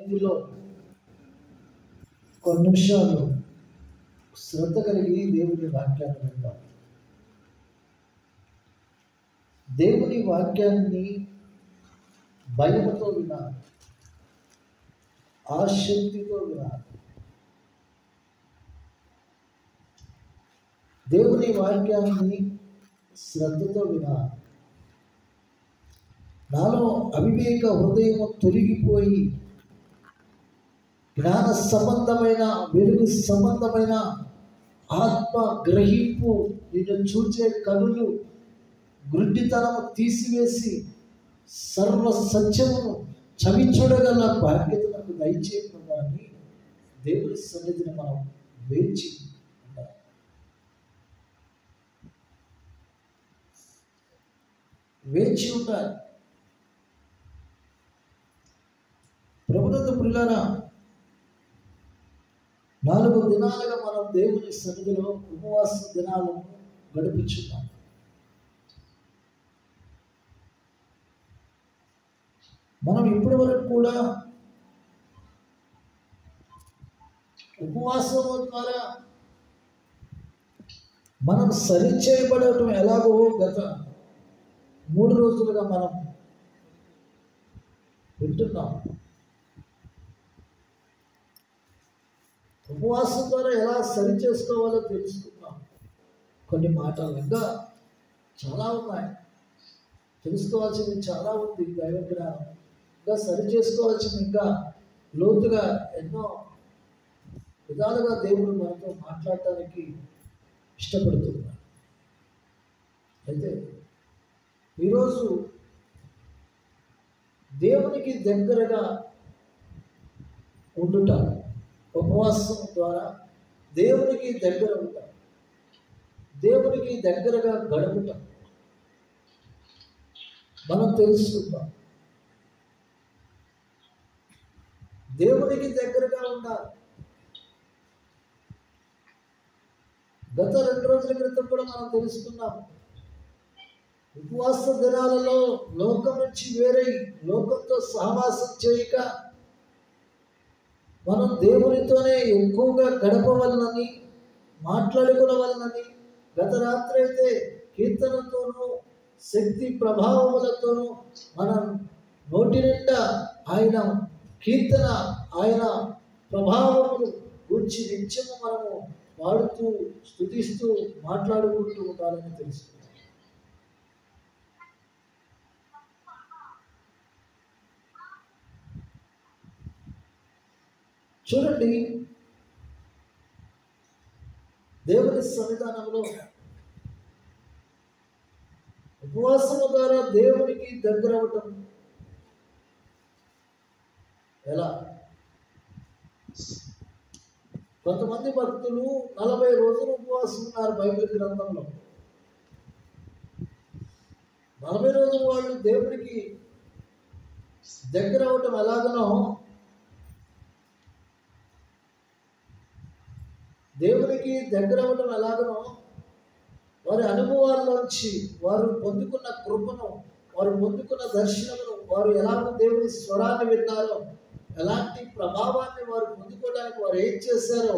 సన్నిధిలో కొన్ని నిమిషాలు శ్రద్ధ కలిగి దేవుని వాక్యాన్ని విందాం. దేవుని వాక్యాన్ని భయముతో వినాలి, ఆసక్తితో వినాలి. దేవుని వాక్యాన్ని శ్రద్ధతో వినాలి. నాలో అవివేక హృదయం తొలగిపోయి జ్ఞాన సంబంధమైన, వెలుగు సంబంధమైన ఆత్మ గ్రహింపు, నిన్ను చూచే కనులు గుడ్డితనము తీసివేసి సర్వ సత్యమును చవి చూడగల బాధ్యత నాకు దయచేయకుండా అని దేవుని సన్నిధిని మనం వేచి ఉండాలి. వేచి ఉండాలి. ప్రభునందు ప్రియులారా, 4 దినాలుగా మనం దేవుని సన్నిధిలో ఉపవాస దినాలను గడుపుచున్నాం. మనం ఇప్పటి వరకు కూడా ఉపవాసం ద్వారా మనం సరిచేయబడటం ఎలాగో గత 3 రోజులుగా మనం వింటున్నాం. ఉపవాసం ద్వారా ఎలా సరి చేసుకోవాలో తెలుసుకున్నాం. కొన్ని మాటలు ఇంకా చాలా ఉన్నాయి, తెలుసుకోవాల్సింది చాలా ఉంది. దైవ జ్ఞానం ఇంకా సరి చేసుకోవాల్సింది ఇంకా లోతుగా ఎన్నో విధాలుగా దేవుడు మనతో మాట్లాడటానికి ఇష్టపడుతున్నాడు. అయితే ఈరోజు దేవునికి దగ్గరగా ఉండుట, ఉపవాసం ద్వారా దేవునికి దగ్గర ఉంటాం, దేవునికి దగ్గరగా గడుపుతాం మనం తెలుసుకుంటాం. దేవునికి దగ్గరగా ఉండాలి. గత 2 రోజుల క్రితం కూడా మనం తెలుసుకున్నాం. ఉపవాస దినాలలో లోకం నుంచి వేరై, లోకంతో సహవాసం చేయక మనం దేవునితోనే ఎక్కువగా గడపవలనని, మాట్లాడుకోవలనని, గత రాత్రి అయితే కీర్తనతోనూ శక్తి ప్రభావములతోనూ మనం నోటి నిండా ఆయన కీర్తన, ఆయన ప్రభావములు గురించి నిత్యము మనము వాడుతూ, స్తుతిస్తూ, మాట్లాడుకుంటూ ఉండాలని తెలుసుకున్నాం. చూడండి, దేవుని సన్నిధానంలో ఉపవాసము ద్వారా దేవునికి దగ్గర అవటం ఎలా? కొంతమంది భక్తులు 40 రోజులు ఉపవాసం ఉన్నారు బైబిల్ గ్రంథంలో. 40 రోజులు వాళ్ళు దేవునికి దగ్గర అవటం ఎలాగనో, దేవునికి దగ్గర అవ్వటం ఎలాగనో వారి అనుభవాల్లోంచి వారు పొందుకున్న కృపను, వారు పొందుకున్న దర్శనమును, వారు ఎలాగో దేవుని స్వరాన్ని విన్నారో, ఎలాంటి ప్రభావాన్ని వారు పొందుకోవడానికి వారు ఏం చేశారో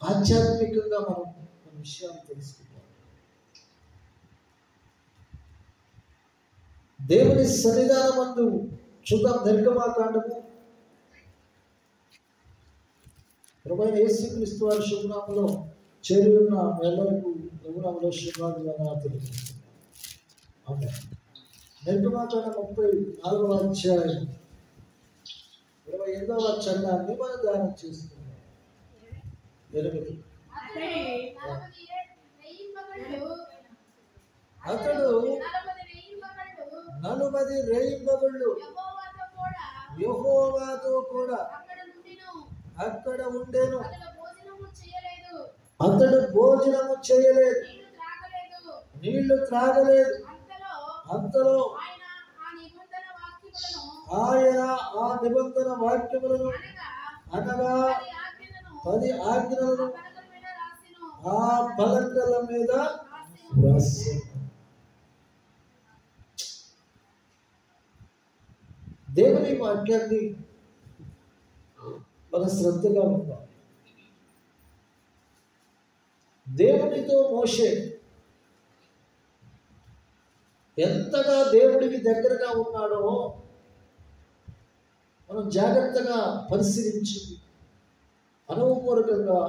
ఆధ్యాత్మికంగా మనం కొన్ని విషయాలు తెలుసుకుంటాం. దేవుని సన్నిధానమందు చూద్దాం. నిర్గమాకాండము ప్రభువైన యేసుక్రీస్తు వారి శుభనామములో చేరి ఉన్న ಎಲ್ಲರಿಗೂ ప్రభునామములో శుభాభివందనాలు తెలియజేస్తున్నాను. ఆమేన్. నిర్గమాకాండం 34వ అధ్యాయం 28వ వచనాన్ని మనం ధ్యానం చేసుకుందాం. 8 అతడు 40 రేయింబగళ్ళు యెహోవాతో కూడా అక్కడ ఉండెను. అతడు భోజనము చేయలేదు, నీళ్లు త్రాగలేదు. అంతలో ఆయన ఆ నిబంధన వాక్యములను అనగా 10 ఆజ్ఞలను ఆ పలకల మీద రాసెను. దేవుని వాక్యాన్ని మన శ్రద్ధగా ఉందాం. దేవునితో మోషే ఎంతగా దేవుడికి దగ్గరగా ఉన్నాడో మనం జాగ్రత్తగా పరిశీలించి అనుభవపూర్వకంగా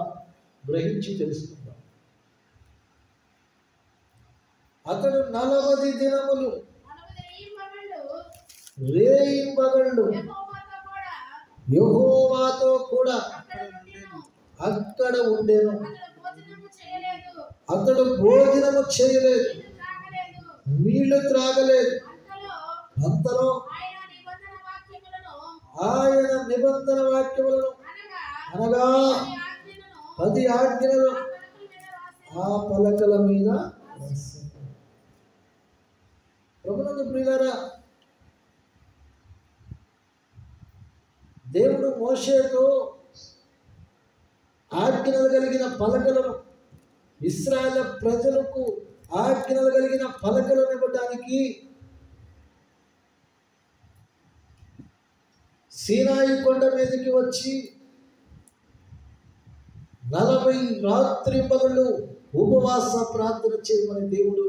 గ్రహించి తెలుసుకుందాం. అతడు 40 దినములు రేయింబగళ్ళు యెహోవాతో కూడా అక్కడ ఉండెను. అతడు భోజనము చేయలేదు, నీళ్లు త్రాగలేదు. అంతలో ఆయన నిబంధన వాక్యములను అనగా 10 ఆజ్ఞలు ఆ పలకల మీద ప్రభునందు ప్రియులారా, దేవుడు మోషేతో ఆజ్ఞలు కలిగిన పలకలను, ఇశ్రాయేలు ప్రజలకు ఆజ్ఞలు కలిగిన పలకలను ఇవ్వడానికి సీనాయి కొండ మీదకి వచ్చి 40 రాత్రింబగళ్ళు ఉపవాస ప్రార్థన చేయమని దేవుడు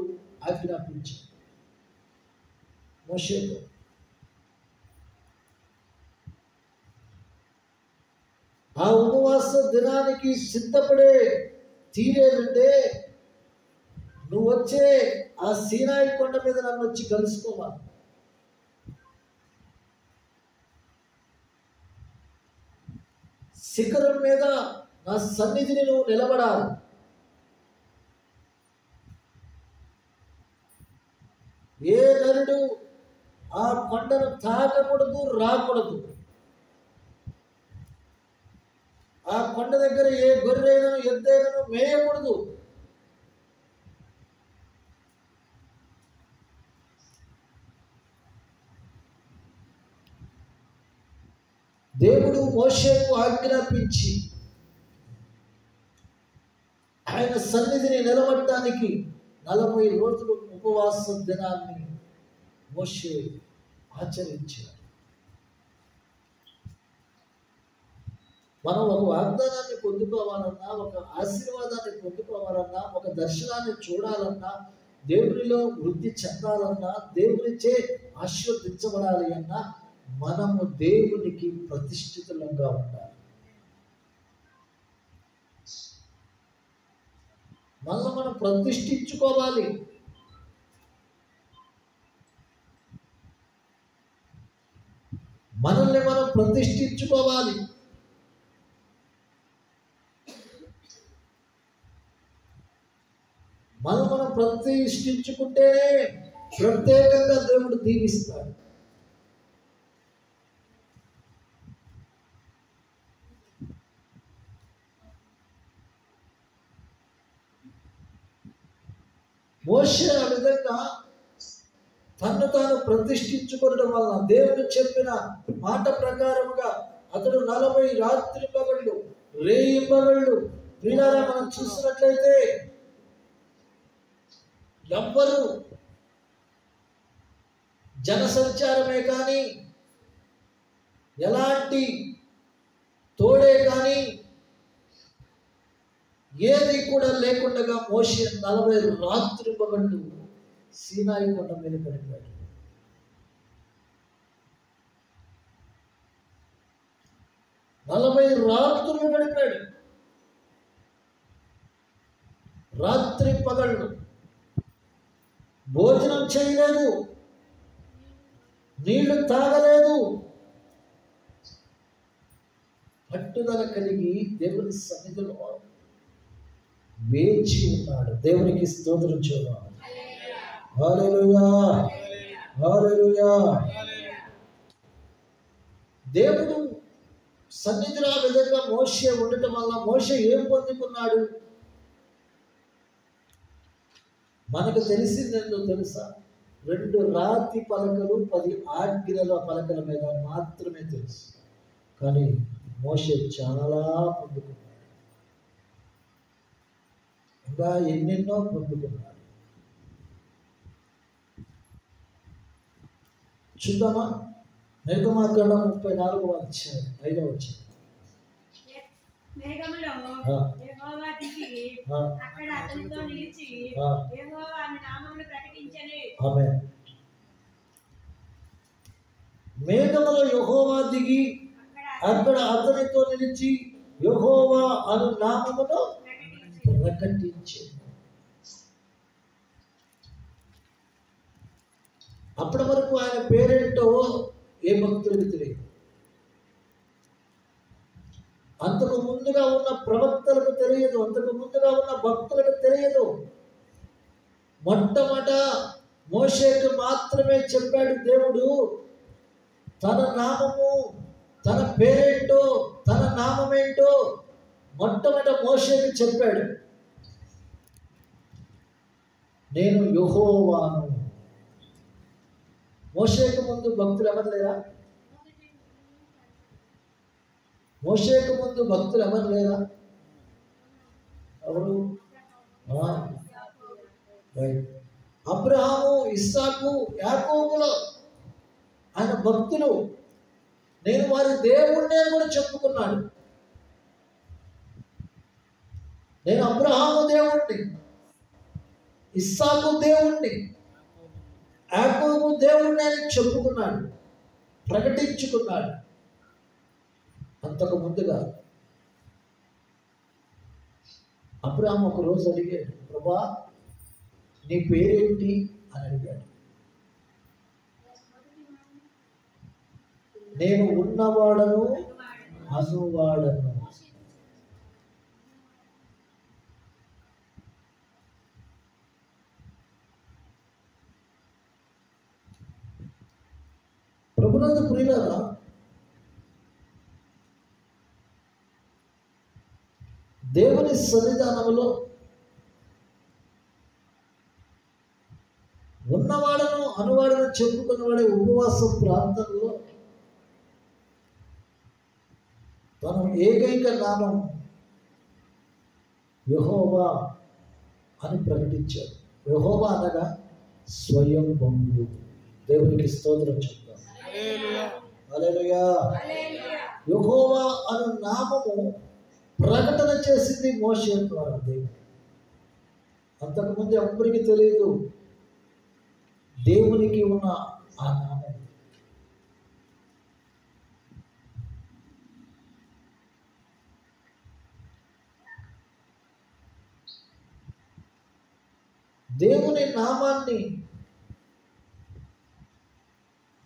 ఆజ్ఞాపించాడు మోషేతో. ఆ ఉపవాస దినానికి సిద్ధపడే తీరేదంటే నువ్వు వచ్చే ఆ సీనాయి కొండ మీద నన్ను వచ్చి కలుసుకోవాలి. శిఖరం మీద నా సన్నిధిని నువ్వు నిలబడాలి. ఏ నరుడు ఆ కొండను తాకకూడదు, రాకూడదు. ఆ కొండ దగ్గర ఏ గొర్రెను ఎద్దైనను మేయకూడదు. దేవుడు మోషేకు ఆజ్ఞాపించి ఆయన సన్నిధిని నిలబడటానికి 40 రోజులు ఉపవాస దినాన్ని మోషే ఆచరించాడు. మనం ఒక వాగ్దానాన్ని పొందుకోవాలన్నా, ఒక ఆశీర్వాదాన్ని పొందుకోవాలన్నా, ఒక దర్శనాన్ని చూడాలన్నా, దేవునిలో వృద్ధి చెందాలన్నా, దేవునిచే ఆశీర్వదించబడాలి అన్నా మనము దేవునికి ప్రతిష్ఠితులంగా ఉండాలి. మనల్ని మనం ప్రతిష్ఠించుకోవాలి. మనల్ని మనం ప్రతిష్ఠించుకోవాలి. మనం ప్రతిష్ఠించుకుంటేనే ప్రత్యేకంగా దేవుడు దీవిస్తాడు. మోషే ఆ విధంగా తన్ను తాను ప్రతిష్ఠించుకోవడం వలన దేవుడు చెప్పిన మాట ప్రకారముగా అతడు 40 రాత్రింబగళ్ళు రేయింబగళ్ళు వీళ్ళారా మనం చూసినట్లయితే ఎవ్వరు జనసంచారమే కానీ, ఎలాంటి తోడే కానీ ఏది కూడా లేకుండా మోషే 40 రాత్రింబగళ్ళు సీనాయి కొండ మీద గడిపాడు. నలభై రాత్రులు గడిపాడు. రాత్రి పగళ్ళు భోజనం చేయలేదు, నీళ్లు తాగలేదు. పట్టుదల కలిగి దేవుని సన్నిధిలో వేచి ఉన్నాడు. దేవునికి స్తోత్రం చేద్దాం. హల్లెలూయా, హల్లెలూయా. దేవుడు సన్నిధిలో ఆ విధంగా మోషే ఉండటం వల్ల మోషే ఏం పొందుకున్నాడు? మనకు తెలిసిందేందో తెలుసా? 2 రాతి పలకలు 10 ఆజ్ఞల పలకల మీద మాత్రమే తెలుసు. కానీ మోషే చాలా పొందుకున్నాడు, ఇంకా ఎన్నెన్నో పొందుకున్నాడు. చూద్దామా? నిర్గమాకాండం 34వ అధ్యాయం 5వ వచనం. మేఘములో ఆ, యెహోవా దిగి ఆ, అక్కడ అతనితో నిలిచి ఆ. యెహోవా ఆమె నామమును ప్రకటించెను. ఆమేన్. మేఘములో యెహోవా దిగి అక్కడ అతనితో నిలిచి యెహోవా అను నామమును ప్రకటించెను. ప్రకటించే. అప్పటి వరకు ఆయన పేరేంటో ఏ భక్తులకు తెలియదు. అంతకు ముందుగా ఉన్న ప్రవక్తలకు తెలియదు, అంతకు ముందుగా ఉన్న భక్తులకు తెలియదు. మొట్టమొదట మోషేకు మాత్రమే చెప్పాడు దేవుడు తన నామము, తన పేరేంటో, తన నామమేంటో మొట్టమొదట మోషేకు చెప్పాడు. నేను యెహోవాను. మోషేకు ముందు భక్తులు ఎవరు లేరా? మోషేకు ముందు భక్తులు ఎవరు లేరా? ఎవరు? రైట్. అబ్రహాము, ఇస్సాకు, యాకోబులు ఆయన భక్తులు. నేను వారి దేవుణ్ణి అని కూడా చెప్పుకున్నాడు. నేను అబ్రహాము దేవుణ్ణి, ఇస్సాకు దేవుణ్ణి, యాకోబు దేవుణ్ణి అని చెప్పుకున్నాడు, ప్రకటించుకున్నాడు. అంతకు ముందుగా అబ్రహాము ఒక రోజు అడిగాడు, ప్రభా నీ పేరేంటి అని అడిగాడు. నేను ఉన్నవాడను అనువాడను. ప్రభునందు ప్రియులారా, దేవుని సన్నిధానంలో ఉన్నవాడను అనువాడను చెప్పుకున్నవాడే ఉపవాస ప్రాంతంలో తన ఏకైక నామం యెహోవా అని ప్రకటించాడు. యెహోవా అనగా స్వయం బంధువు. దేవునికి స్తోత్రం చెప్తాం. హల్లెలూయా. యెహోవా అను నామము ప్రకటన చేసింది మోషే ద్వారా దేవుడు. అంతకుముందు ఎవరికి తెలియదు దేవునికి ఉన్న ఆ నామం. దేవుని నామాన్ని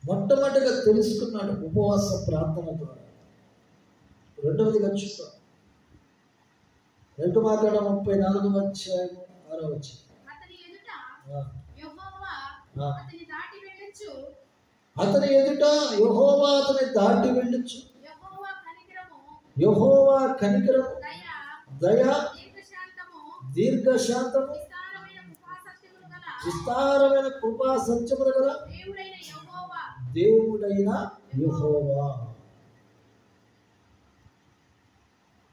మొట్టమొదటిగా తెలుసుకున్నాడు ఉపవాస ప్రార్థన ద్వారా. రెండవదిగా చూస్తాం, 2 మాట్లాడ 34 అధ్యాయము 6వ వచనం. అతని ఎదుట ఆ, యెహోవా ఆ. అతని దాటి వెళ్ళొచ్చు. అతని ఎదుట యెహోవా అతని దాటి వెళ్ళొచ్చు. యెహోవా కనికరము, యెహోవా కనికరము, దయ, దయ, దీర్ఘశాంతము, దీర్ఘశాంతము, విస్తారమైన కృపాసత్యములు గల విస్తారమైన కృపా సత్యములు గల దేవుడైన యెహోవా. దేవుడైన యెహోవా.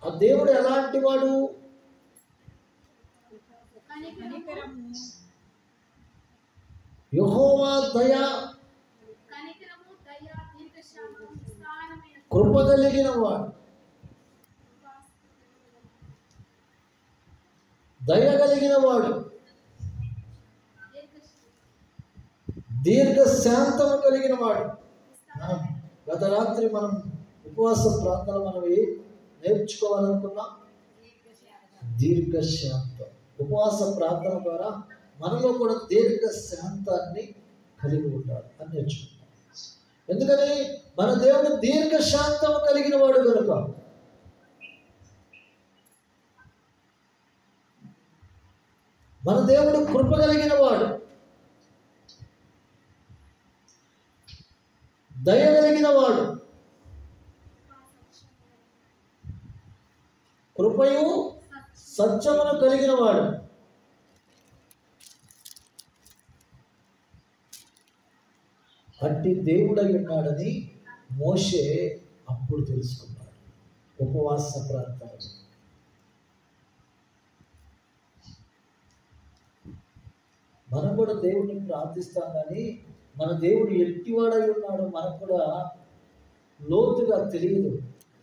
ఆ దేవుడు ఎలాంటి వాడు? కనికరము, యెహోవా దయ, కనికరము, దయ, దీర్ఘశాంతము, విస్తారమైన కృప కలిగిన వాడు, దయ కలిగిన వాడు, దీర్ఘశాంతము కలిగిన వాడు. గత రాత్రి మనం ఉపవాస ప్రార్థన మనం నేర్చుకోవాలనుకున్నాం. దీర్ఘశాంతం. ఉపవాస ప్రార్థన ద్వారా మనలో కూడా దీర్ఘశాంతాన్ని కలిగి ఉండాలి అని నేర్చుకుంటాం. ఎందుకని మన దేవుడు దీర్ఘశాంతం కలిగిన వాడు కనుక. మన దేవుడు కృప కలిగిన వాడు, దయ కలిగిన వాడు, కృపయు సత్యమును కలిగిన వాడు. అట్టి దేవుడై ఉన్నాడని మోషే అప్పుడు తెలుసుకున్నాడు ఉపవాస ప్రార్థన. మనం కూడా దేవుడిని ప్రార్థిస్తాం, కానీ మన దేవుడు ఎట్టివాడై ఉన్నాడో మనకు కూడా లోతుగా తెలియదు.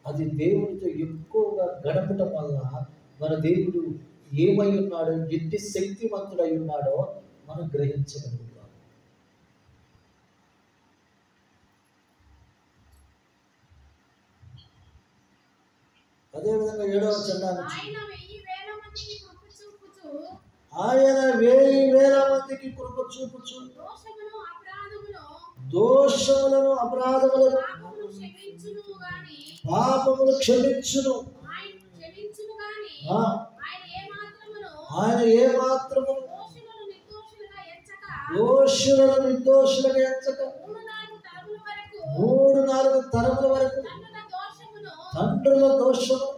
అది దేవునితో ఎక్కువగా గడపటం వల్ల మన దేవుడు ఏమై ఉన్నాడో, ఎట్టి శక్తివంతుడై ఉన్నాడో మనం గ్రహించగలుగుతాం. అదేవిధంగా 7వ వచనం, ఆయన 1000 మందికి కృప చూపుచు దోషములను అపరాధములను పాపములు క్షమించును. ఆయన ఏ మాత్రము దోషులను నిర్దోషులుగా ఎంచక 3-4 తరముల వరకు తండ్రుల దోషము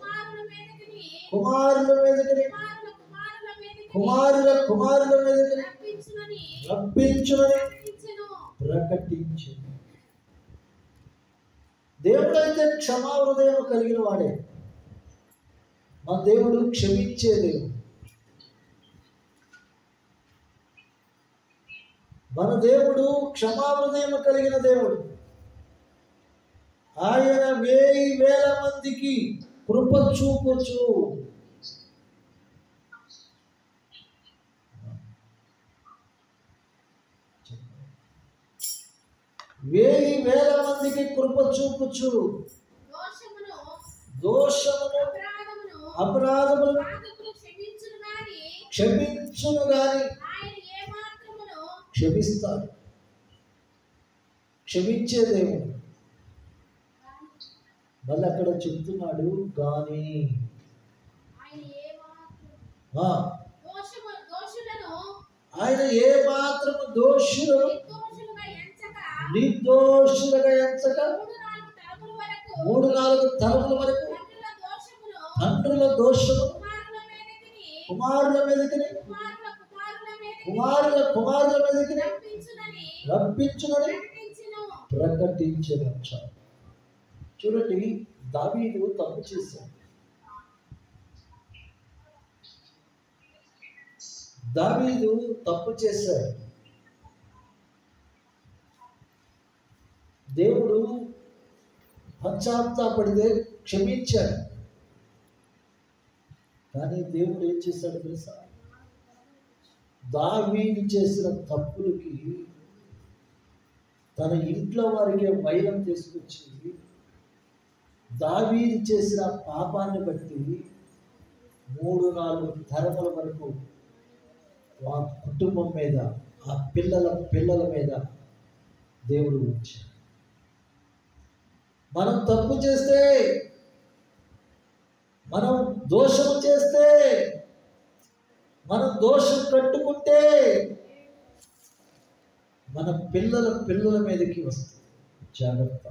కుమారుల మీదకి కుమారుల మీదకి రప్పించునని ప్రకటించు. దేవుడైతే క్షమా హృదయం కలిగిన వాడే. మన దేవుడు క్షమించే దేవుడు. మన దేవుడు క్షమా హృదయం కలిగిన దేవుడు. ఆయన 1000 మందికి కృప చూపుచు. వేల మందికి కృప చూపుచు దోషమును అపరాధములను క్షమించును గాని క్షమిస్తాడు. క్షమించే దేవుడు. మళ్ళీ అక్కడ చెప్తున్నాడు కానీ ఆయన ఏ మాత్రము దోషులను నిర్దోషులుగా ఎంచక 3-4 తరముల వరకు తండ్రుల దోషము కుమారుల మీదకి కుమారుల మీదకి రప్పించునని ప్రకటించవచ్చు. చూడండి, దావీదు తప్పు చేశాడు. దేవుడు పశ్చాత్తాపడితే క్షమించాడు. కానీ దేవుడు ఏం చేశాడు తెలుసా? దావీదు చేసిన తప్పులకి తన ఇంట్లో వారికి వైరం తీసుకొచ్చి దావీదు చేసిన పాపాన్ని బట్టి 3-4 తరముల వరకు ఆ కుటుంబం మీద, ఆ పిల్లల మీద దేవుడు ఉంచాడు. మనం తప్పు చేస్తే, మనం దోషం చేస్తే, మనం దోషం కట్టుకుంటే మన పిల్లల మీదకి వస్తుంది. జాగ్రత్త.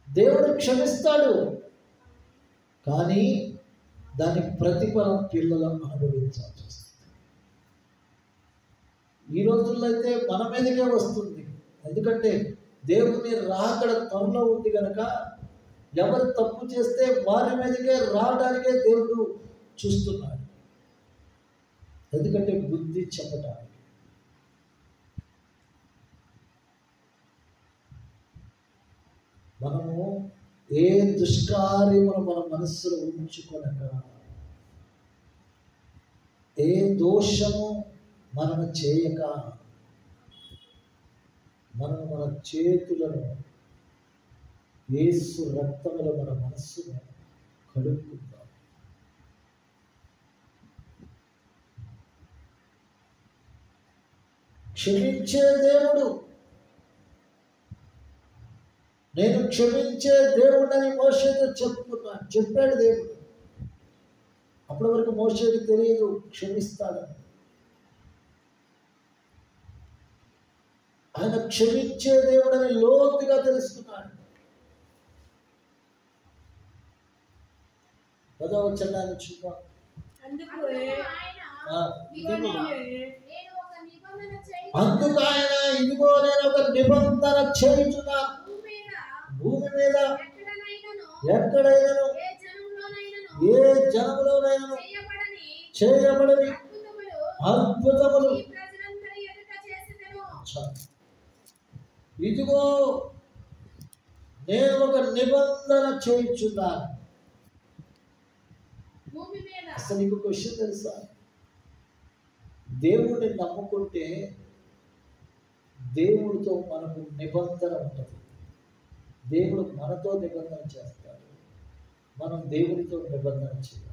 దేవుడు క్షమిస్తాడు, కానీ దాని ప్రతిఫలం పిల్లలు అనుభవించాల్సి వస్తుంది. ఈ రోజుల్లో అయితే మన మీదకే వస్తుంది. ఎందుకంటే దేవుని రాకడ త్వరలో ఉంది కనుక ఎవరు తప్పు చేస్తే వారి మీదకే రావడానికే దేవుడు చూస్తున్నాడు. ఎందుకంటే బుద్ధి చెప్పటానికి. మనము ఏ దుష్కార్యమును మన మనస్సులో ఉంచుకొనక, ఏ దోషము మనము చేయక, మనం మన చేతులను యేసు రక్తములో మన మనస్సును కడుక్కుందాం. క్షమించే దేవుడు, నేను క్షమించే దేవుడని మోషేతో చెప్పాడు దేవుడు. అప్పటి వరకు మోషేకి తెలియదు క్షమిస్తాడని. ఆయన క్షమించే దేవుడని లోతుగా తెలుసుకున్నాడు. 10వ వచనాన్ని చూద్దాం. అందుకు ఆయన, ఇదిగో నేను ఒక నిబంధన చేయుచున్నాను భూమి మీద ఎక్కడైనా ఏ జనములోనైనా చేయబడని అద్భుతములు. ఇదిగో నేను ఒక నిబంధన చేయించున్నాను. భూమి మీద అసలు నీకు క్వశ్చన్ తెలుసా? దేవుడిని నమ్ముకుంటే దేవుడితో మనకు నిబంధన ఉంటుంది. దేవుడు మనతో నిబంధన చేస్తాడు, మనం దేవుడితో నిబంధన చేయాలి.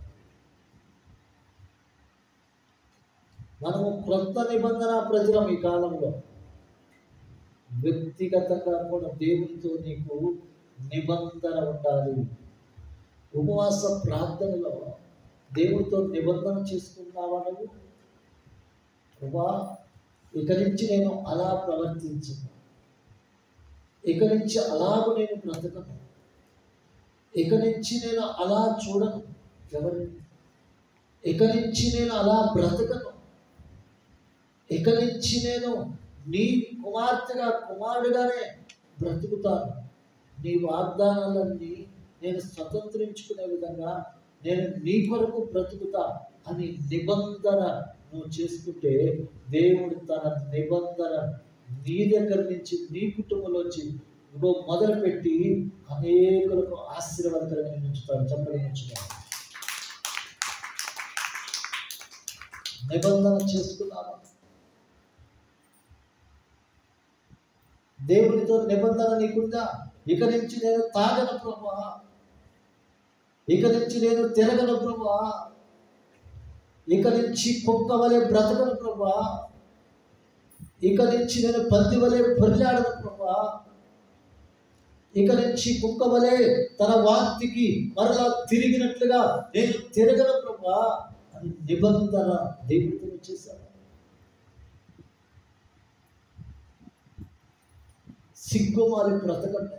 మనము క్రొత్త నిబంధన ప్రజలం. ఈ కాలంలో వ్యక్తిగతంగా కూడా దేవుడితో నీకు నిబంధన ఉండాలి. ఉపవాస ప్రార్థనలో దేవుడితో నిబంధన చేసుకుంటున్నావా నువ్వు? ప్రభా, ఇక నుంచి నేను అలా ప్రవర్తించను, ఇక నుంచి అలాగూ నేను బ్రతకను, ఇక నుంచి నేను అలా చూడను ఎవరిని, ఇక నుంచి నేను అలా బ్రతకను, ఇక నుంచి నేను నీ కుమార్తెగా కుమారుడుగానే బ్రతుకుతాను, నీ వాగ్దానాలన్నీ నేను స్వతంత్రించుకునే విధంగా నేను నీ కొరకు బ్రతుకుతా అని నిబంధన నువ్వు చేసుకుంటే దేవుడు తన నిబంధన నీ దగ్గర నుంచి, నీ కుటుంబంలోంచి నువ్వు మొదలుపెట్టి అనేకులకు ఆశీర్వాదకరంగా ఉంచుతాడు. చెప్పని ఉంచుతాడు. నిబంధన చేసుకున్నావా? దేవునితో నిబంధన నీకుందా? ఇక నుంచి నేను తాగను ప్రభువా, ఇక నుంచి నేను తిరగను ప్రభువా, ఇక నుంచి కుక్క వలె బ్రతకను ప్రభువా, ఇక నుంచి నేను పంది వలె పొరిలాడను ప్రభువా, ఇక నుంచి కుక్క వలె తన వాంతికి మరలా తిరిగినట్లుగా నేను తిరగను ప్రభువా అని నిబంధన దేవుడితో చేశాను. సిగ్గుమారి బ్రతకండి,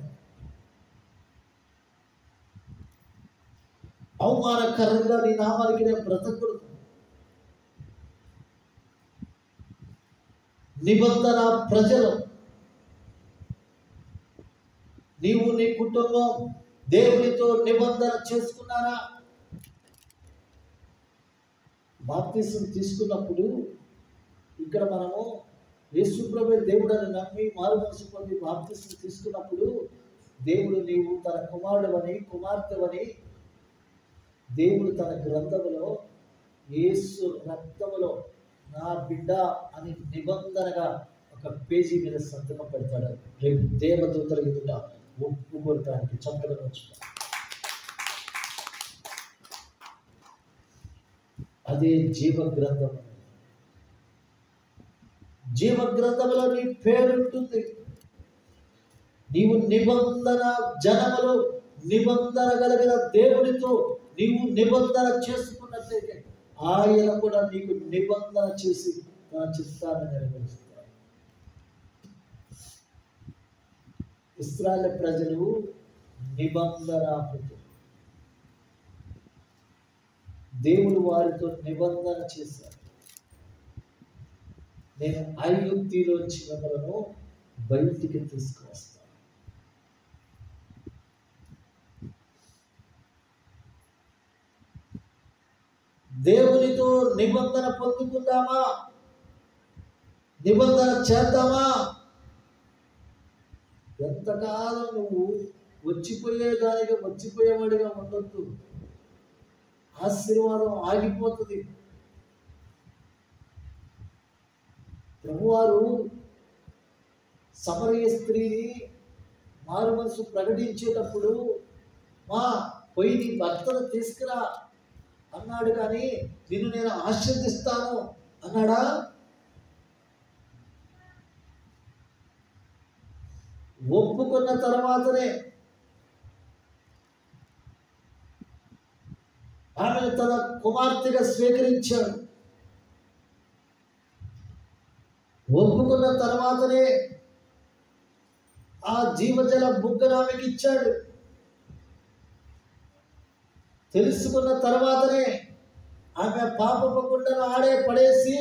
అవమానకరంగా నీ నామానికి నేను బ్రతకూడదు. నిబంధన ప్రజలు, నీవు నీ కుటుంబం దేవునితో నిబంధన చేసుకున్నారా? బాప్తిసం తీసుకున్నప్పుడు ఇక్కడ మనము యేసు ప్రభువే దేవుడని నమ్మి మారు మనసు పొంది బాప్తిసం తీసుకున్నప్పుడు దేవుడు నీవు తన కుమారుడవని కుమార్తెవని దేవుడు తన గ్రంథములో యేసు రక్తములో నా బిడ్డ అని నిబంధనగా ఒక పేజీ మీద సంతకం పెడతాడు. రేపు దేవదూతల ఎదుట ఒప్పుకోవడానికి చక్కగా వచ్చుతాడు. అదే జీవ గ్రంథం. జీవ గ్రంథంలో నీ పేరుంటుంది. నీవు నిబంధన జనములు నిబంధన కలిగిన దేవుడితో నీవు నిబంధన చేసుకున్నట్లయితే ఆయన కూడా నీకు నిబంధన చేసి తన చిత్తాన్ని నెరవేరుస్తాడు. ఇశ్రాయేలు ప్రజలు నిబంధన ప్రజలు. దేవుడు వారితో నిబంధన చేశారు. నేను ఐగుప్తులోంచి మిమ్మలను బయటికి తీసుకువస్తాను. దేవునితో నిబంధన పొందుకుందామా? నిబంధన చేద్దామా? ఎంతకాలం నువ్వు వచ్చిపోయేవాడిగా ఉండొద్దు. ఆశీర్వాదం ఆగిపోతుంది. ప్రభువారు సమరయ స్త్రీని మారు మనసు ప్రకటించేటప్పుడు పోయి నీ భర్తను తీసుకురా అన్నాడు, కానీ నిన్ను నేను ఆశీర్దిస్తాను అన్నాడా? ఒప్పుకున్న తర్వాతనే ఆమెను తన కుమార్తెగా స్వీకరించాడు. ఒప్పుకున్న తర్వాతనే ఆ జీవజల బుగ్గను ఆమెకి ఇచ్చాడు. తెలుసుకున్న తర్వాతనే ఆమె పాపపు గుండెను పడేసి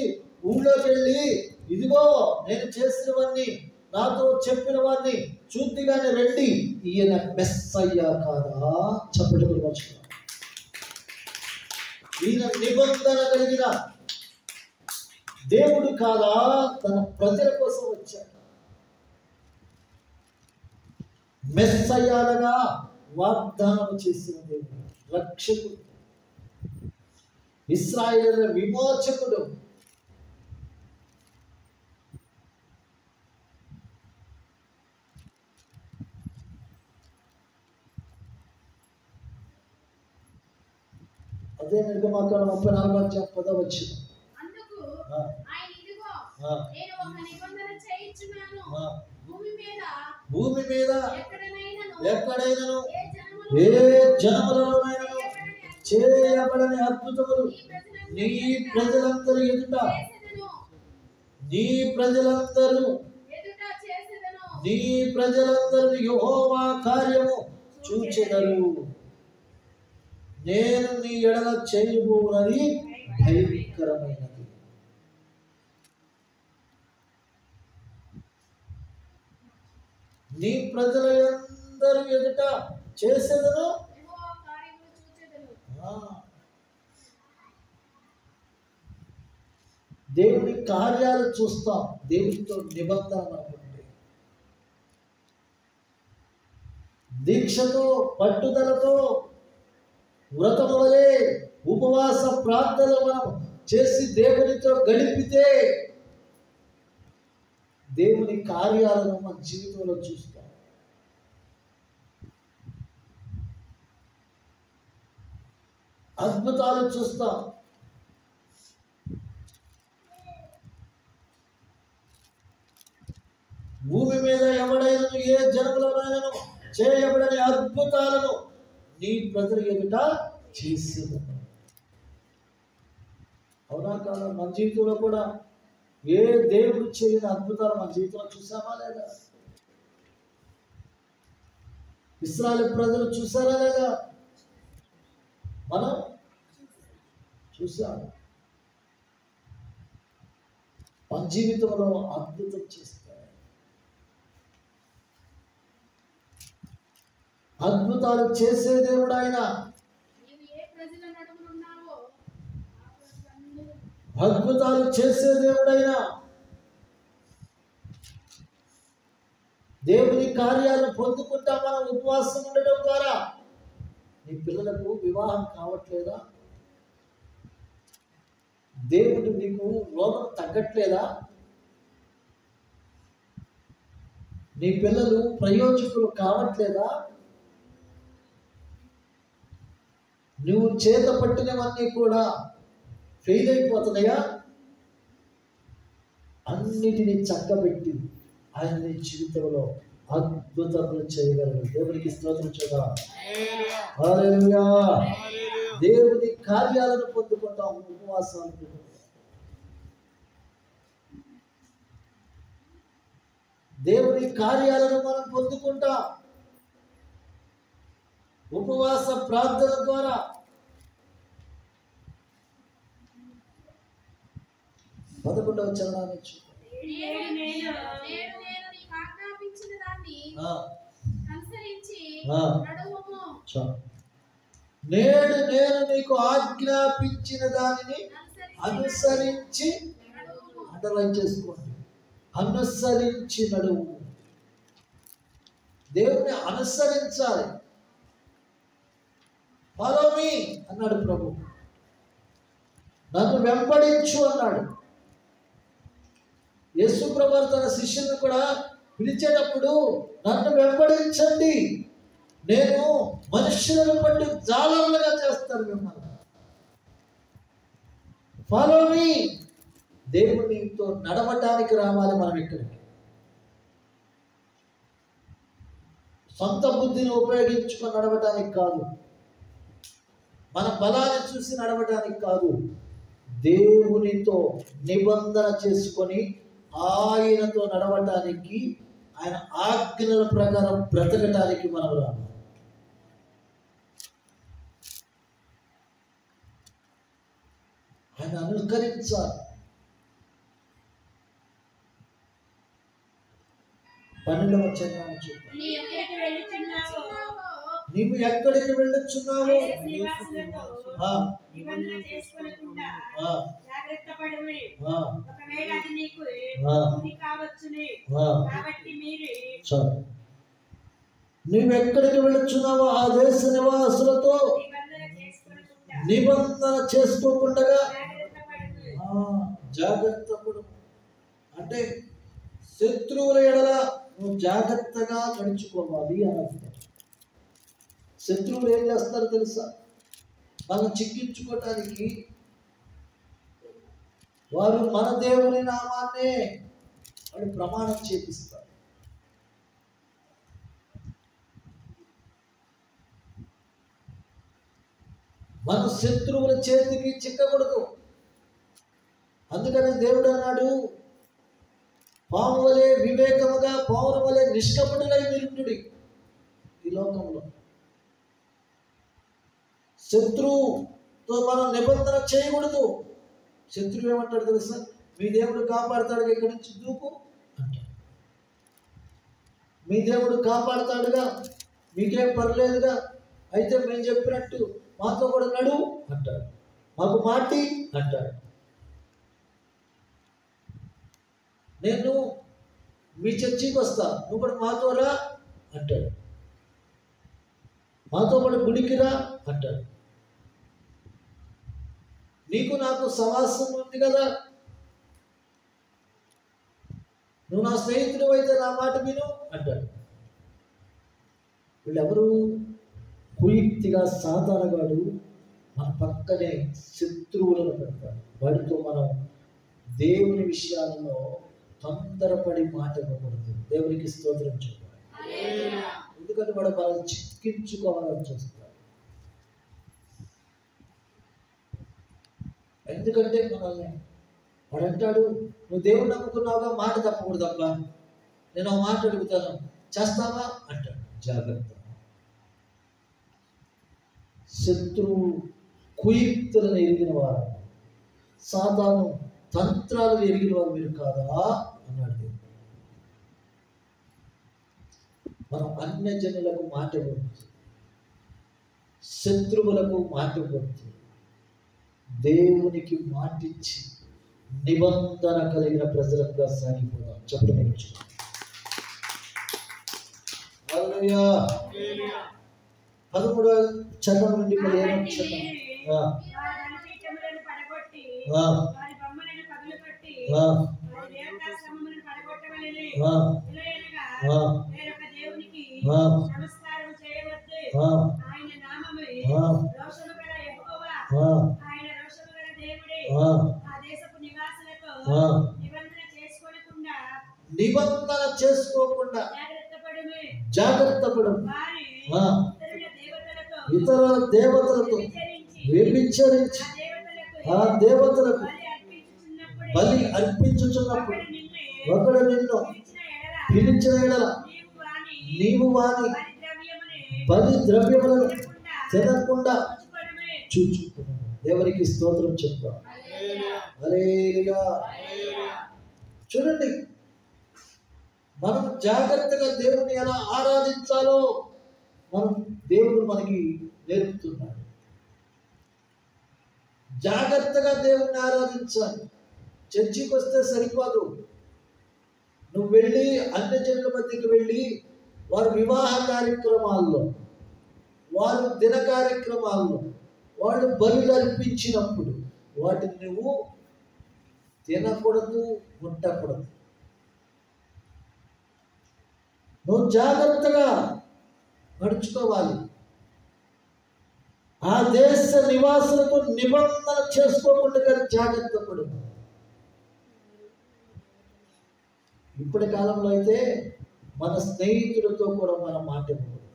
ఊళ్ళోకి వెళ్ళి, ఇదిగో నేను చేసినవన్నీ, నాతో చెప్పిన వారిని చూద్దిగానే రండి, ఈయన మెస్సయ్యా కాదా? చప్పట్లు వచ్చుకున్నాడు. ఈయన నిబంధన కలిగిన దేవుడు కాదా? తన ప్రజల కోసం వచ్చాడు. మెస్సయ్యాలుగా వాగ్దానం చేసిన దేవుడు, రక్షకుడు, ఇశ్రాయేలు విమోచకుడు. అదే నిర్గమాకాండం 34 వచ్చిన అందుకు ఆ. ఆయన ఇదిగో ఆ. నేను ఒక నిబంధన చేయించున్నాను. ఆ. భూమి మీద ఎక్కడైనను ఏ జనములలోనైనను చేయబడని అద్భుతములు నీ ప్రజలందరూ ఎదుట నీ ప్రజలందరూ యెహోవా కార్యము చూచెదరు. నేను నీ ఎడల చేయబోనది భయంకరమైనది. నీ ప్రజలందరూ ఎదుట చేసేదను. దేవుని కార్యాలు చూస్తాం, దేవునితో నిబంధన అనుకుంటే, దీక్షతో పట్టుదలతో వ్రతము వలె ఉపవాస ప్రార్థనలు మనం చేసి దేవునితో గడిపితే దేవుని కార్యాలను మన జీవితంలో చూస్తాం. అద్భుతాలు చూస్తాం. భూమి మీద ఎవడైనను ఏ జనములనైనను చేయబడని అద్భుతాలను నీ ప్రజల ఎదుట చేసేది. అవునా కాదు? మన జీవితంలో కూడా ఏ దేవుడు చేయని అద్భుతాలు మన జీవితంలో చూసామా లేదా? ఇశ్రాయేలు ప్రజలు చూసారా లేదా? మనం చూసాము. మన జీవితంలో అద్భుతం చేస్తారు. అద్భుతాలు చేసే దేవుడు ఆయన. అద్భుతాలు చేసే దేవుడైనా దేవుని కార్యాలను పొందుకుంటా మనం ఉపవాసం ఉండడం ద్వారా. నీ పిల్లలకు వివాహం కావట్లేదా? దేవుడు నీకు రోగం తగ్గట్లేదా? నీ పిల్లలు ప్రయోజకులు కావట్లేదా? నువ్వు చేత పట్టినవన్నీ కూడా ఫెయిల్ అయిపోతున్నాయా? అన్నిటినీ చక్కబెట్టి ఆయన నీ జీవితంలో అద్భుతములు చేయగలరు. దేవునికి స్తోత్రం చూద్దాం. హల్లెలూయా. దేవుని కార్యాలను పొందుకుంటాం ఉపవాసాలు. దేవుని కార్యాలను మనం పొందుకుంటాం ఉపవాస ప్రార్థన ద్వారా. 11వ చరణాన్ని నేడు నేను నీకు ఆజ్ఞాపించిన దానిని అనుసరించి, అండర్లైన్ చేసుకోండి, అనుసరించి నడువు. దేవుని అనుసరించాలి. ఫాలో మీ అన్నాడు ప్రభు. నన్ను వెంబడించు అన్నాడు. యేసు ప్రభు తన శిష్యులను కూడా పిలిచేటప్పుడు నన్ను వెంబడించండి, నేను మనుషులను బట్టి జాలములుగా చేస్తాను మిమ్మల్ని. Follow me. దేవునితో నడవటానికి రావాలి మనం ఇక్కడికి. సొంత బుద్ధిని ఉపయోగించుకొని నడవటానికి కాదు, మన బలాన్ని చూసి నడవటానికి కాదు, దేవునితో నిబంధన చేసుకొని ఆయనతో నడవటానికి, ఆయన ఆజ్ఞల ప్రకారం బ్రతకటానికి మనం రావాలి. ఆయన అనుకరించాలి. 12వ చరణాన్ని చూద్దాం. నీవు ఎక్కడికి వెళ్ళుచున్నావో నువ్వెక్కడికి వెళుచున్నావో ఆ దేశ నివాసులతో నిబంధన చేసుకోకుండా జాగ్రత్త పడు. అంటే శత్రువుల ఎడల నువ్వు జాగ్రత్తగా నడుచుకోవాలి అని అర్థం. శత్రువులు ఏం చేస్తారో తెలుసా? మనం చిక్కించుకోవటానికి వారు మన దేవుని నామాన్నే వాడు ప్రమాణం చేపిస్తారు. మన శత్రువుల చేతికి చిక్కకూడదు. అందుకని దేవుడు అన్నాడు, పాము వలె వివేకముగా, పావుల వలె నిష్కపటులై నిలుండుడి. ఈ లోకంలో శత్రువుతో మనం నిబంధన చేయకూడదు. శత్రువు ఏమంటాడు తెలుసా? మీ దేవుడు కాపాడుతాడుగా, ఇక్కడి నుంచి దూకు అంటాడు. మీ దేవుడు కాపాడుతాడుగా, మీకేం పర్లేదుగా, అయితే మేము చెప్పినట్టు మాతో కూడా నడు అంటాడు. మాకు మాటి అంటాడు. నేను మీ చర్చికి వస్తా, నువ్వు కూడా మాతో రా అంటాడు. మాతో కూడా గుడికి రా అంటాడు. నీకు నాకు సవాసం ఉంది కదా, నువ్వు నా స్నేహితుడు అయితే నా మాట విను అంటాడు. వీళ్ళెవరు? కుయుక్తిగా సాతానుగాడు మన పక్కనే శత్రువులను పెడతాడు. వాడితో మనం దేవుని విషయాలలో తొందరపడి మాట ఇవ్వకూడదు. దేవునికి స్తోత్రం చెప్పాలి. ఎందుకంటే వాడు మనం చిక్కించుకోవాలని చూస్తాడు. ఎందుకంటే మనల్ని వాడు అంటాడు, నువ్వు దేవుడు నమ్ముకున్నావుగా, మాట తప్పకూడదు అబ్బా, నేను ఆ మాట అడుగుతాను చేస్తావా అంటాడు. జాగ్రత్త. శత్రువు కుయుక్తులను ఎరిగిన వారు, సాతాను తంత్రాలు ఎరిగిన వారు మీరు కాదా అన్నాడు. మనం అన్య జనులకు మాట ఇవ్వవచ్చు, శత్రువులకు మాట ఇవ్వచ్చు. దేవునికి మాటిచ్చి నిబంధన కలిగిన ప్రజలుగా సాగిపోదాం. చెప్పవచ్చు. హల్లెలూయా. 13వ చరణం నుండి 15వ చరణం. నిబంధన చేసుకోకుండా జాగ్రత్త పడు. ఇతర దేవతలతో వ్యభిచరించి ఆ దేవతలకు బలి అర్పించుచున్నప్పుడు ఒకడు నిన్ను పిలిచిన ఎడల నీవు వాని బలి ద్రవ్యములను తినకుండా చూచుకున్నాను. దేవునికి స్తోత్రం చెప్తాం. హల్లెలూయా. చూడండి, మనం జాగ్రత్తగా దేవుని ఎలా ఆరాధించాలో మనం దేవుడు మనకి నేర్పుతున్నాడు. జాగ్రత్తగా దేవుణ్ణి ఆరాధించాలి. చర్చికి వస్తే సరిపోదు. నువ్వు వెళ్ళి అన్య జనుల మధ్యకి వెళ్ళి వారు వివాహ కార్యక్రమాల్లో, వారు దిన కార్యక్రమాల్లో వాళ్ళు బలులు అర్పించినప్పుడు వాటిని నువ్వు తినకూడదు, ముట్టకూడదు. నువ్వు జాగ్రత్తగా నడుచుకోవాలి. ఆ దేశ నివాసులతో నిబంధన చేసుకోకుండా జాగ్రత్త పడు. ఇప్పటి కాలంలో అయితే మన స్నేహితులతో కూడా మనం మాట ఇవ్వకూడదు.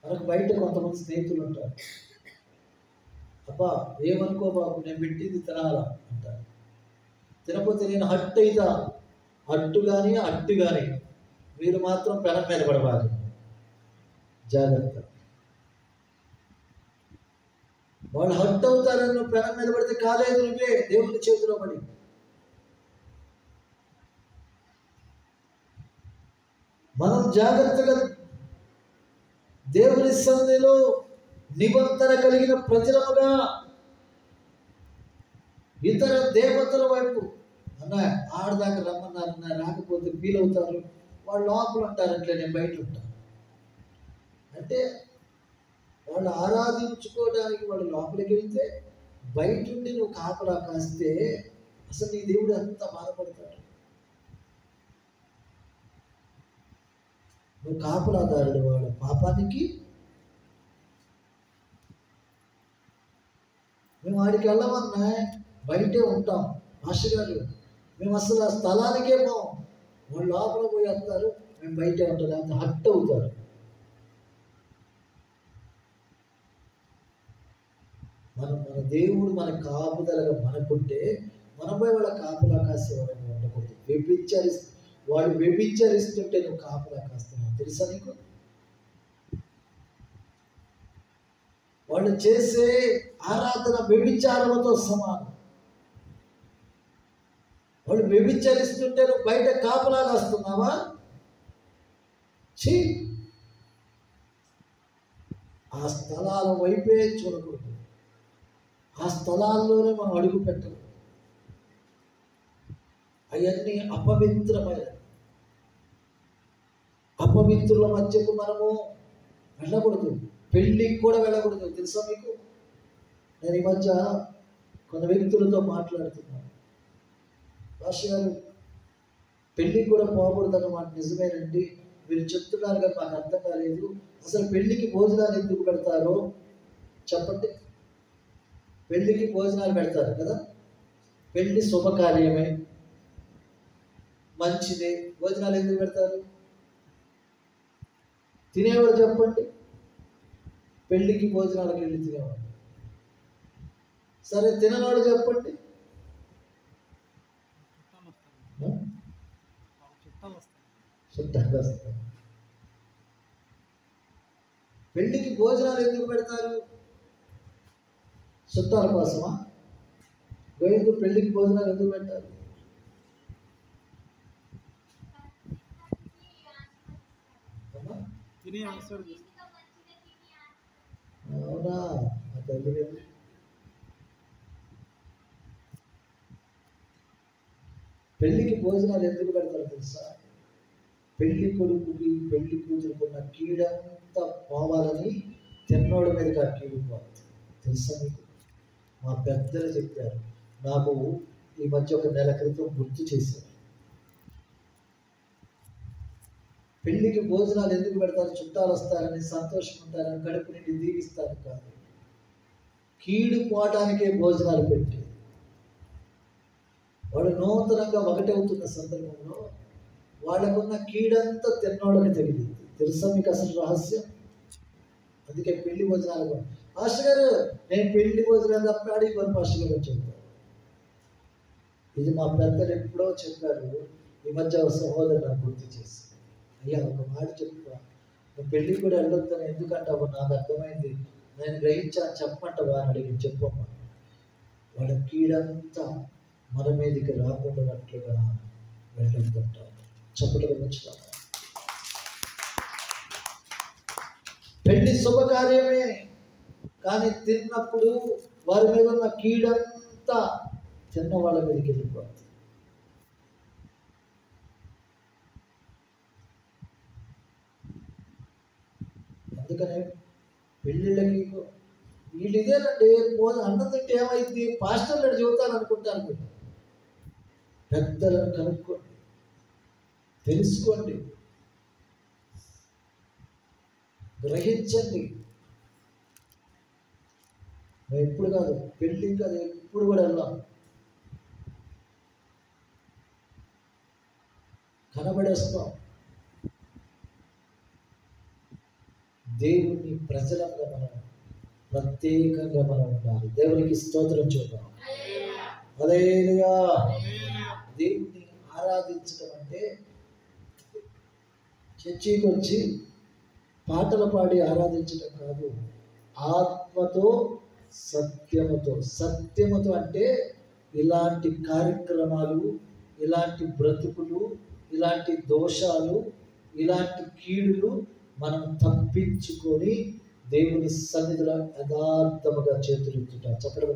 మనకు బయట కొంతమంది స్నేహితులు ఉంటారు. అబ్బా ఏమనుకో బాబు, నేను పెట్టింది తినాలా అంటారు. తినకపోతే నేను హట్టు అయితా. అట్టు కానీ అట్టు కానీ మీరు మాత్రం పెనం మీద పడవాలి. జాగ్రత్త. వాళ్ళు హట్ అవుతారని నువ్వు పెనం మీద పడితే కాలేదు, నువ్వే దేవుని చేతిలో పడి. మనం జాగ్రత్తగా దేవుని సన్నిధిలో నిబంధన కలిగిన ప్రజలముగా ఇతర దేవతల వైపు అన్న ఆడదాకా రమ్మన్నారు, రాకపోతే ఫీల్ అవుతారు, వాళ్ళు లోపల ఉంటారంటే నేను బయట ఉంటాను అంటే వాళ్ళు ఆరాధించుకోవడానికి వాళ్ళు లోపలికి వెళ్తే బయట ఉండి నువ్వు కాపలా కాస్తే అసలు నీ దేవుడు ఎంత బాధపడతాడు. నువ్వు కాపలాదారుడు వాడు పాపానికి. మేము వాడికి వెళ్ళమన్నా బయటే ఉంటాం. మాస్టర్ గారు మేము అసలు ఆ స్థలానికే పోం. వాళ్ళు లోపల పోయి వస్తారు, మేము బయటే ఉంటాం, అంత హట్ అవుతారు. మన దేవుడు మన కాపుదలగా మనకుంటే మనపై వాళ్ళ కాపులా కాసేవాళ్ళని ఉండకూడదు. వాడు వ్యభిచరిస్తుంటే నువ్వు కాపులా కాస్తున్నావు తెలుసా నీకు? వాళ్ళు చేసే ఆరాధన వ్యభిచారముతో సమానం. వాళ్ళు వ్యభిచరిస్తుంటే నువ్వు బయట కాపులా కాస్తున్నావా? ఆ స్థలాల వైపే చూడకూడదు, ఆ స్థలాల్లోనే మనం అడుగు పెట్టకూడదు. అవన్నీ అపవిత్రమైన, అపవిత్రుల మధ్యకు మనము వెళ్ళకూడదు. పెళ్ళికి కూడా వెళ్ళకూడదు తెలుసా మీకు? నేను ఈ మధ్య కొంత వ్యక్తులతో మాట్లాడుతున్నాను. భాష గారు పెళ్ళికి కూడా పోకూడదు అన్నమాట. నిజమేనండి, మీరు చెప్తున్నారు కానీ నాకు అర్థం కాలేదు. అసలు పెళ్ళికి భోజనాలు ఎందుకు పెడతారో చెప్పండి. పెళ్ళికి భోజనాలు పెడతారు కదా, పెళ్ళి శుభకార్యమే, మంచిదే. భోజనాలు ఎందుకు పెడతారు? తినేవాడు చెప్పండి. పెళ్ళికి భోజనాలకు వెళ్ళి తినేవాడు. సరే తినవాడు చెప్పండి. చుట్టాలు వస్తారు. పెళ్ళికి భోజనాలు ఎందుకు పెడతారు? చుట్టాల కోసమా? ఎందుకు పెళ్ళికి భోజనాలు ఎందుకు పెట్టారు? అవునా? పెళ్ళికి భోజనాలు ఎందుకు పెడతారు తెలుసా? పెళ్లి కొడుకుకి పెళ్లి కూతురుకున్న కీడంతా పోవాలని తిన్నోడి మీదకి ఆ కీడు పోతుంది తెలుసా మీకు? మా పెద్దలు చెప్పారు, నాకు ఈ మధ్య ఒక నెల క్రితం గుర్తు చేశారు. పెళ్లికి భోజనాలు ఎందుకు పెడతారు? చుట్టాలు వస్తారని, సంతోషం ఉంటారని, కడుపు నిండి దీవిస్తారు కాదు, కీడు పోవటానికే భోజనాలు పెట్టి వాడు నూతనంగా ఒకటవుతున్న సందర్భంలో వాళ్ళకున్న కీడంతా తిన్నోళ్ళకి తెలియదు తెలుసా మీకు అసలు రహస్యం? అందుకే పెళ్లి భోజనాలు. మాస్టర్ గారు నేను పెళ్లి భోజనాలు తప్ప అడిగి మాస్టర్ గారు చెప్పారు. ఇది మా పెద్దలు ఎప్పుడో చెప్పారు. ఈ మధ్య సహోదరు నాకు గుర్తు చేసి, అయ్యా ఒక మాట చెప్పుకో, నువ్వు పెళ్ళికి కూడా వెళ్ళొద్దని ఎందుకంటావు? నాకు అర్థమైంది, నేను గ్రహించాను, చెప్పమంటావా అని అడిగి చెప్పమ్మా. వాళ్ళ కీడంతా మన మీదకి రాకుండానట్లుగా వెళ్ళొద్దంటారు. చెప్పటం వచ్చుతాను. పెళ్లి శుభకార్యమే, కానీ తిన్నప్పుడు వారి మీద ఉన్న కీడంతా తిన్న వాళ్ళ మీదకి వెళ్ళిపోతుంది. అందుకనే పెళ్ళిళ్ళకి వీళ్ళు ఇదేనండి, అన్నం తింటే ఏమైంది పాస్టర్లు చెబుతాను అనుకుంటాను. పెద్దలను కనుక్కోండి, తెలుసుకోండి, గ్రహించండి. మేము ఎప్పుడు కాదు, పెళ్ళి కాదు, ఎప్పుడు కూడా వెళ్ళాం. కనబడేస్తాం. దేవుని ప్రజలంగా మనం ప్రత్యేకంగా మనం ఉండాలి. దేవునికి స్తోత్రం చూద్దాం. హల్లెలూయా. దేవుని ఆరాధించడం అంటే చర్చికి వచ్చి పాటలు పాడి ఆరాధించడం కాదు, ఆత్మతో సత్యముతో. సత్యముతో అంటే ఇలాంటి కార్యక్రమాలు, ఇలాంటి బ్రతుకులు, ఇలాంటి దోషాలు, ఇలాంటి కీడులు మనం తప్పించుకొని దేవుని సన్నిధిలో యథార్థముగా చేతులెత్తుట. చెప్పడం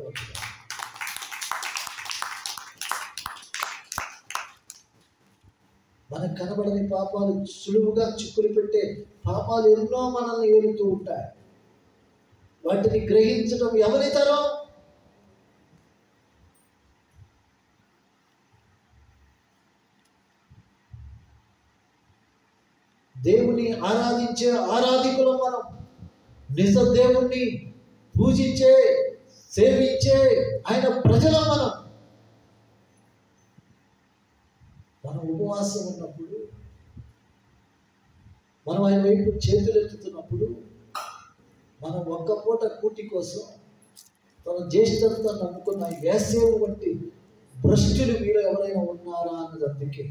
మనకు కనబడని పాపాలు, సులువుగా చిక్కులు పెట్టే పాపాలు ఎన్నో మనల్ని ఏలుతూ ఉంటాయి. వాటిని గ్రహించడం ఎవరి తరం? దేవుని ఆరాధించే ఆరాధికులు మనం. నిజ దేవుణ్ణి పూజించే, సేవించే ఆయన ప్రజలం మనం. మనం ఉపవాసం ఉన్నప్పుడు, మనం ఆయన వైపు చేతులు ఎత్తుతున్నప్పుడు, మనం ఒక్క పూట కూటి కోసం తన జ్యేష్ఠతను నమ్ముకున్న యేసేవు వంటి భ్రష్టులు మీరు ఎవరైనా ఉన్నారా అన్నది. అందుకే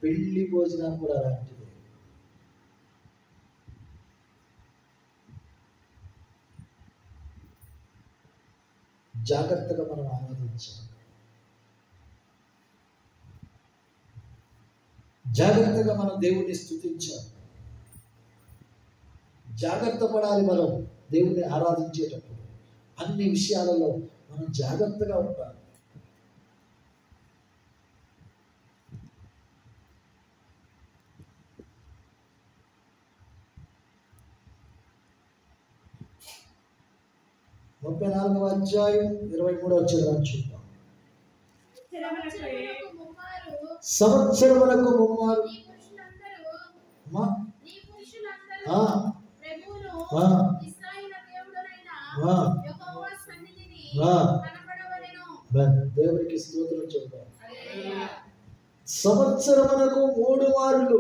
పెళ్లి భోజనం కూడా అలాంటిది. జాగ్రత్తగా మనం ఆరాధించాలి. జాగ్రత్తగా మనం దేవుణ్ణి స్తుతించాలి. జాగ్రత్త పడాలి మనం దేవుణ్ణి ఆరాధించేటప్పుడు. అన్ని విషయాలలో మనం జాగ్రత్తగా ఉండాలి. ముప్పై 34వ అధ్యాయం 23వ వచనం చూద్దాం. సంవత్సరములకు ముమ్మారు దేవునికి స్తోత్రం చెప్తాం. సంవత్సరమునకు 3 మార్లు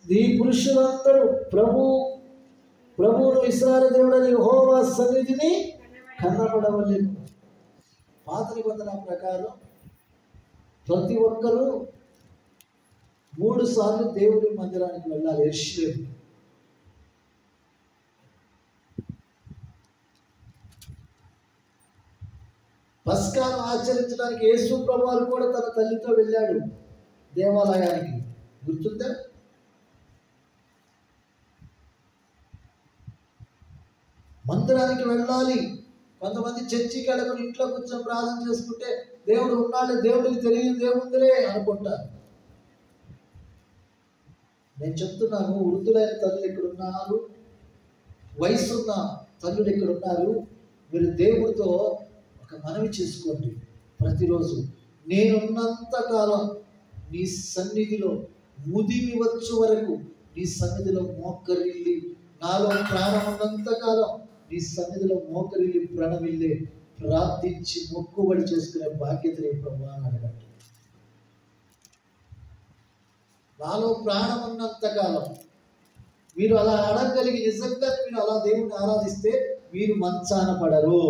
ఈ పురుషులందరూ ప్రభువును ఇశ్రాయేలు దేవుడని యెహోవా సన్నిధిని కనబడవలెను. పాత నిబంధన ప్రకారం ప్రతి ఒక్కరూ 3 సార్లు దేవుడి మందిరానికి వెళ్ళాలి. యెరూషలేము పస్కాను ఆచరించడానికి యేసు ప్రభువు కూడా తన తల్లితో వెళ్ళాడు దేవాలయానికి. గుర్తుందా? మందిరానికి వెళ్ళాలి. కొంతమంది చర్చికి వెళ్ళకుండా ఇంట్లో కూర్చొని ప్రార్థన చేసుకుంటే దేవుడు ఉన్నాడు, దేవుడికి తెలియదు దేవుందిలే అనుకుంటారు. నేను చెప్తున్నాను, వృద్ధులైన తల్లులు ఇక్కడ ఉన్నారు, వయసున్న తల్లులు ఇక్కడ ఉన్నారు. మీరు దేవుడితో ఒక మనవి చేసుకోండి. ప్రతిరోజు నేనున్నంత కాలం నీ సన్నిధిలో ముదిమి వచ్చు వరకు నీ సన్నిధిలో మోకరిల్లి, నాలో ప్రాణం ఉన్నంత కాలం నీ సన్నిధిలో మోకరిల్లి ప్రణమిల్లి ప్రార్థించి మొక్కుబడి చేసుకునే బాధ్యత నీ ప్రభువా అని అడగండి. నాలో ప్రాణం ఉన్నంత కాలం మీరు అలా అడగలిగి నిజంగా మీరు అలా దేవుడిని ఆరాధిస్తే మీరు మంచాన పడరు.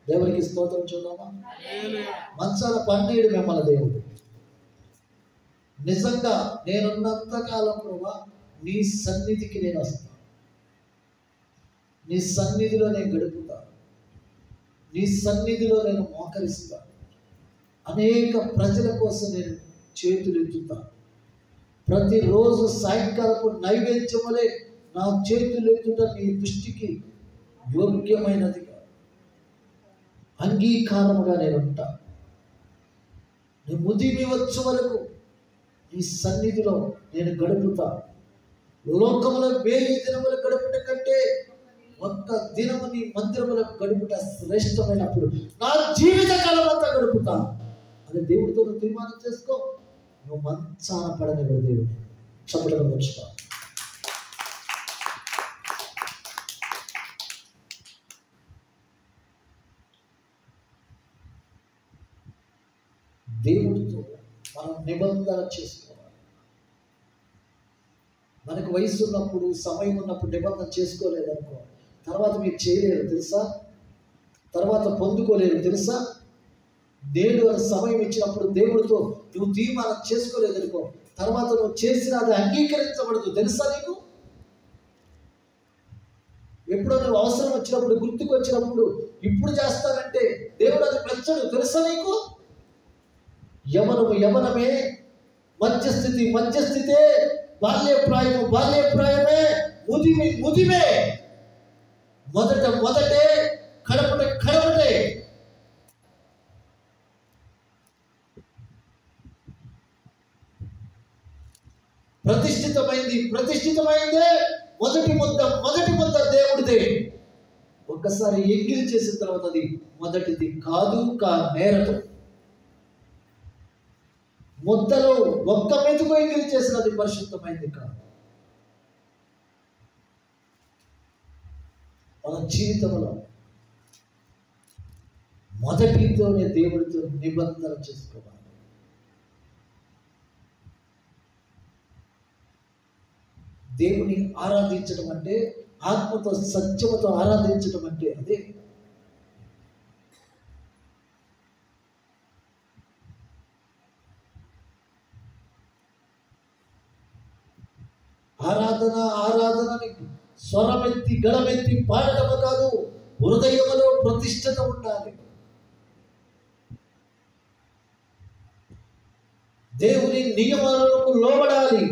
దేవునికి స్తోత్రం చూద్దామా? మంచాన పన్నీడు మిమ్మల్ని దేవుడు. నిజంగా నేనున్నంత కాలం ప్రభువా నీ సన్నిధికి నేను వస్తాను, నీ సన్నిధిలో నేను గడుపుతాను, నీ సన్నిధిలో నేను మోకరిస్తాను, అనేక ప్రజల కోసం నేను చేతులు ఎత్తుతాను. ప్రతిరోజు సాయంకాలపు నైవేద్యం వలె నా చేతులు ఎత్తుట నీ దృష్టికి యోగ్యమైనదిగా, అంగీకారముగా నేను ఉంటాను. నీ ముదిమి వచ్చు వరకు నీ సన్నిధిలో నేను గడుపుతాను. లోకములో 1000 దినములు గడుపుట కంటే ఒక్క దినము నీ మందిరములో గడుపుట శ్రేష్టమైనప్పుడు నా జీవిత కాలం అంతా గడుపుతాను అని దేవుడితో నువ్వు తీర్మానం చేసుకో. నువ్వు మంచాన పడని దేవుడు చెప్పడం వచ్చుతా. దేవుడితో మనం నిబంధన చేసుకోవాలి. మనకు వయసు ఉన్నప్పుడు, సమయం ఉన్నప్పుడు నిబంధన చేసుకోలేదనుకో, తర్వాత మీరు చేయలేరు తెలుసా, తర్వాత పొందుకోలేరు తెలుసా. దేవుడు సమయం ఇచ్చినప్పుడు దేవుడితో నువ్వు తీర్మానం చేసుకోలేదనుకో, తర్వాత నువ్వు చేసిన అది అంగీకరించబడదు తెలుసా నీకు. ఎప్పుడో నువ్వు అవసరం వచ్చినప్పుడు, గుర్తుకు వచ్చినప్పుడు ఇప్పుడు చేస్తానంటే దేవుడు అది మెచ్చడు తెలుసా నీకు. యవనము యవనమే, మధ్యస్థితి మధ్యస్థితే, బాల్యప్రాయము బాల్యప్రాయమే, ముదిమి ముదిమే, మొదటే కడపటే కడపటే. ప్రతిష్ఠితమైందే మొదటి ముద్ద దేవుడిదే. ఒక్కసారి ఎంగిలి చేసిన తర్వాత అది మొదటిది కాదు, నేరదు. ముద్దలో ఒక్క మెతుకు ఎంగిలి చేసినది పరిశుద్ధమైంది కాదు. మన జీవితంలో మొదటితోనే దేవుడితో నిబంధన చేసుకోవాలి. దేవుని ఆరాధించడం అంటే, ఆత్మతో సత్యముతో ఆరాధించడం అంటే అదే. ఆరాధనని స్వరమెత్తి గళమెత్తి పాడటము కాదు, హృదయములో ప్రతిష్టత ఉండాలి. దేవుని నియమాలకు లోబడాలి.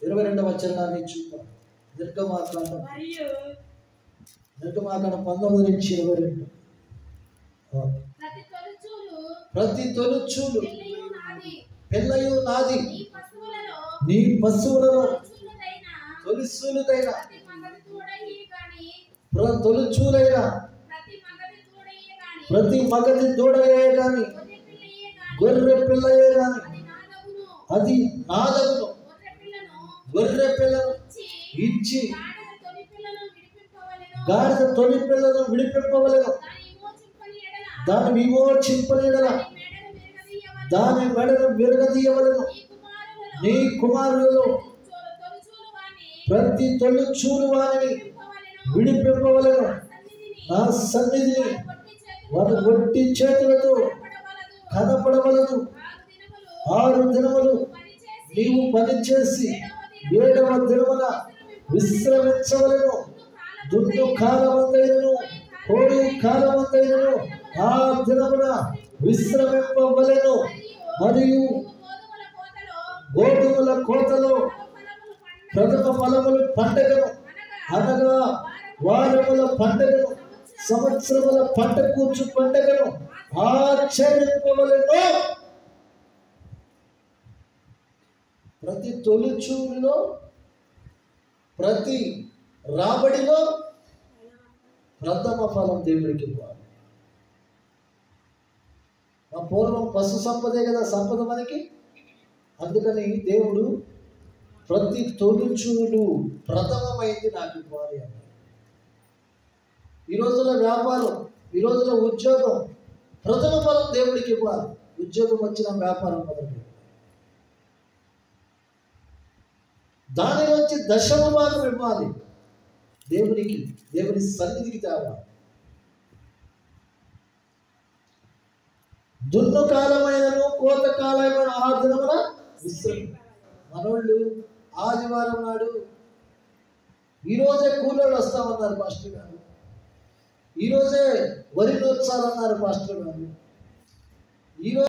ఇరవై 22వ వచనాన్ని చూద్దాం. నిర్గమాకాండం 19-22. ప్రతి తొలిచూలు పిల్లయు నాది, నీ పశువులలో తొలిచూలుదైన తొలిచూలైన ప్రతి మగది దూడయే గాని గొర్రె పిల్లయే గాని అది నాదగును. గొర్రె పిల్లను ఇచ్చి గాడిద తొలి పిల్లను విడిపింపవలెను. దాని విమోచింపలేడల దాని మెడను విరగదీయవలెను. నీ కుమారులలో ప్రతి తొలిచూలు వారిని విడిపింపవలెను. నా సన్నిధిని వారి ఒట్టి చేతులతో కనపడవలదు. 6 దినములు నీవు పనిచేసి 7వ దినమున విశ్రమించవలెను. దుడ్డు కాలమందైనను కోడి కాలమందైనను ఆ దినమున విశ్రమింపవలెను. మరియు గోధుమల కోతలో ప్రథమ ఫలములు పండగను, అనగా వారముల పండగను, సంవత్సరముల పంట కూర్చు పండగను ఆచరింపవలెను. ప్రతి తొలిచూలులో, ప్రతి రాబడిలో ప్రథమ ఫలం దేవుడికి ఇవ్వాలి. పూర్వం పశు సంపదే కదా సంపద మనకి. అందుకని దేవుడు ప్రతి తొలిచూలు ప్రథమమైంది నాకు ఇవ్వాలి అన్నాడు. ఈ రోజుల వ్యాపారం, ఈ రోజుల ఉద్యోగం, ప్రథమ ఫలం దేవుడికి ఇవ్వాలి. ఉద్యోగం వచ్చిన వ్యాపారం మొదలు, దానిలోంచి 10వ భాగం ఇవ్వాలి దేవునికి, దేవుని సన్నిధికి తేవాలి. దున్ను కాలమైనను కోత కాలమైన ఆ దినమున విశ్రమి. మనోళ్ళు ఆదివారం నాడు ఈరోజే కూలోళ్ళు వస్తామన్నారు పాస్టర్ గారు, ఈరోజే వరి నోత్సాలన్నారు పాస్టర్ గారు, ఈరోజు